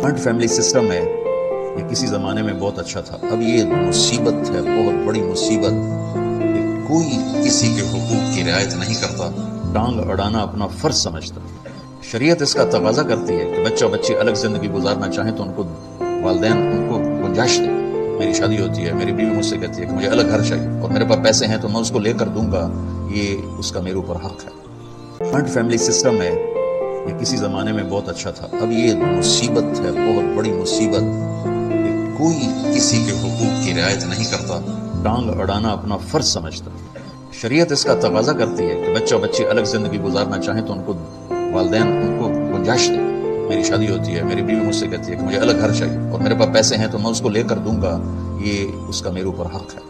Joint family system ہے یہ کسی زمانے میں بہت اچھا تھا. اب یہ مصیبت ہے, بہت بڑی مصیبت. کوئی کسی کے حقوق کی رعایت نہیں کرتا, ٹانگ اڑانا اپنا فرض سمجھتا. شریعت اس کا تقاضا کرتی ہے کہ بچہ بچی الگ زندگی گزارنا چاہیں تو ان کو والدین ان کو گنجائش دیں. میری شادی ہوتی ہے, میری بیوی مجھ سے کہتی ہے کہ مجھے الگ گھر چاہیے اور میرے پاس پیسے ہیں تو میں اس کو لے کر دوں گا, یہ اس کا میرے اوپر حق ہے. جوائنٹ فیملی سسٹم ہے یہ کسی زمانے میں بہت اچھا تھا. اب یہ مصیبت ہے, بہت بڑی مصیبت. کوئی کسی کے حقوق کی رعایت نہیں کرتا, ٹانگ اڑانا اپنا فرض سمجھتا. شریعت اس کا تقاضا کرتی ہے کہ بچہ بچی الگ زندگی گزارنا چاہیں تو ان کو والدین ان کو گنجائش دیں. میری شادی ہوتی ہے, میری بیوی مجھ سے کہتی ہے کہ مجھے الگ گھر چاہیے اور میرے پاس پیسے ہیں تو میں اس کو لے کر دوں گا, یہ اس کا میرے اوپر حق ہے.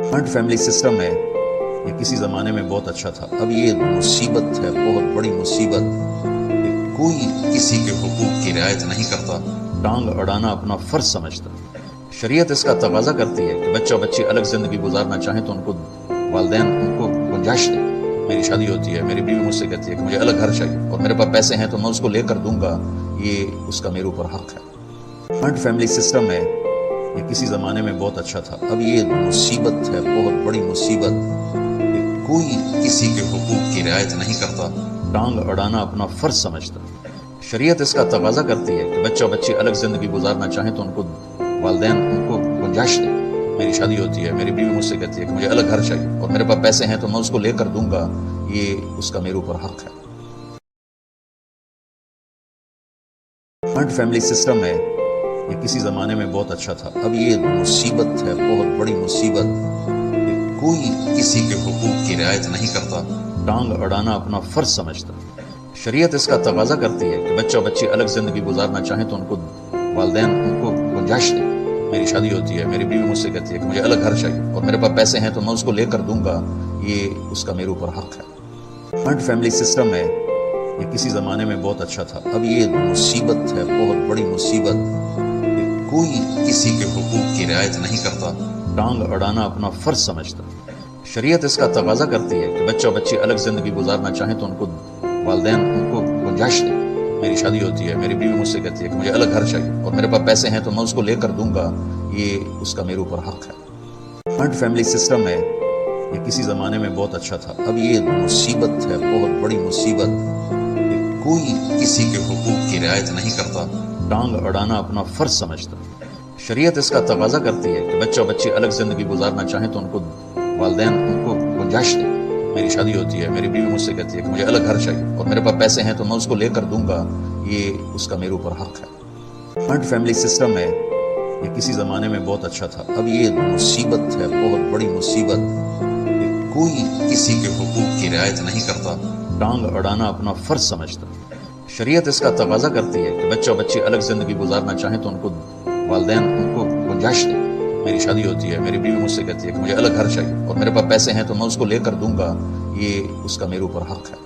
جوائنٹ فیملی سسٹم ہے یہ کسی زمانے میں بہت اچھا تھا. اب یہ مصیبت ہے, بہت بڑی مصیبت. کوئی کسی کے حقوق کی رعایت نہیں کرتا, ٹانگ اڑانا اپنا فرض سمجھتا. شریعت اس کا تقاضا کرتی ہے کہ بچہ بچی الگ زندگی گزارنا چاہیں تو ان کو والدین ان کو گنجائش دیں. میری شادی ہوتی ہے, میری بیوی مجھ سے کہتی ہے کہ مجھے الگ گھر چاہیے اور میرے پاس پیسے ہیں تو میں اس کو لے کر دوں گا, یہ اس کا میرے اوپر حق ہے. جوائنٹ فیملی سسٹم ہے یہ کسی زمانے میں بہت اچھا تھا. اب یہ مصیبت ہے, بہت بڑی مصیبت. کوئی کسی کے حقوق کی رعایت نہیں کرتا, ٹانگ اڑانا اپنا فرض سمجھتا. شریعت اس کا تقاضا کرتی ہے کہ بچہ بچی الگ زندگی گزارنا چاہیں تو ان کو والدین ان کو گنجائش دیں. میری شادی ہوتی ہے, میری بیوی مجھ سے کہتی ہے کہ مجھے الگ گھر چاہیے اور میرے پاس پیسے ہیں تو میں اس کو لے کر دوں گا, یہ اس کا میرے اوپر حق ہے. جوائنٹ فیملی سسٹم ہے یہ کسی زمانے میں بہت اچھا تھا. اب یہ مصیبت ہے, بہت بڑی مصیبت. کوئی کسی کے حقوق کی رعایت نہیں کرتا, ٹانگ اڑانا اپنا فرض سمجھتا. شریعت اس کا تقاضا کرتی ہے کہ بچہ بچی الگ زندگی گزارنا چاہیں تو ان کو والدین ان کو گنجائش دیں. میری شادی ہوتی ہے, میری بیوی مجھ سے کہتی ہے کہ مجھے الگ گھر چاہیے اور میرے پاس پیسے ہیں تو میں اس کو لے کر دوں گا, یہ اس کا میرے اوپر حق ہے. جوائنٹ فیملی سسٹم ہے یہ کسی زمانے میں بہت اچھا تھا. اب یہ مصیبت ہے, بہت بڑی مصیبت. کوئی کسی کے حقوق کی رعایت نہیں کرتا, ٹانگ اڑانا اپنا فرض سمجھتا. شریعت اس کا تقاضا کرتی ہے کہ بچہ بچی الگ زندگی گزارنا چاہیں تو ان کو والدین ان کو گنجائش دیں. میری شادی ہوتی ہے, میری بیوی مجھ سے کہتی ہے کہ مجھے الگ گھر چاہیے اور میرے پاس پیسے ہیں تو میں اس کو لے کر دوں گا, یہ اس کا میرے اوپر حق ہے. جوائنٹ فیملی سسٹم ہے یہ کسی زمانے میں بہت اچھا تھا. اب یہ مصیبت ہے, بہت بڑی مصیبت. کوئی کسی کے حقوق کی رعایت نہیں کرتا, ٹانگ اڑانا اپنا فرض سمجھتا. شریعت اس کا تقاضا کرتی ہے کہ بچہ بچی الگ زندگی گزارنا چاہیں تو ان کو والدین ان کو گنجائش دیں. میری شادی ہوتی ہے, میری بیوی مجھ سے کہتی ہے کہ مجھے الگ گھر چاہیے اور میرے پاس پیسے ہیں تو میں اس کو لے کر دوں گا, یہ اس کا میرے اوپر حق ہے. جوائنٹ فیملی سسٹم ہے یہ کسی زمانے میں بہت اچھا تھا. اب یہ مصیبت ہے, بہت بڑی مصیبت. کوئی کسی کے حقوق کی رعایت نہیں کرتا, ٹانگ اڑانا اپنا فرض سمجھتا. شریعت اس کا تقاضا کرتی ہے کہ بچہ بچی الگ زندگی گزارنا چاہیں تو ان کو والدین ان کو گنجائش دیں. میری شادی ہوتی ہے, میری بیوی مجھ سے کہتی ہے کہ مجھے الگ گھر چاہیے اور میرے پاس پیسے ہیں تو میں اس کو لے کر دوں گا, یہ اس کا میرے اوپر حق ہے.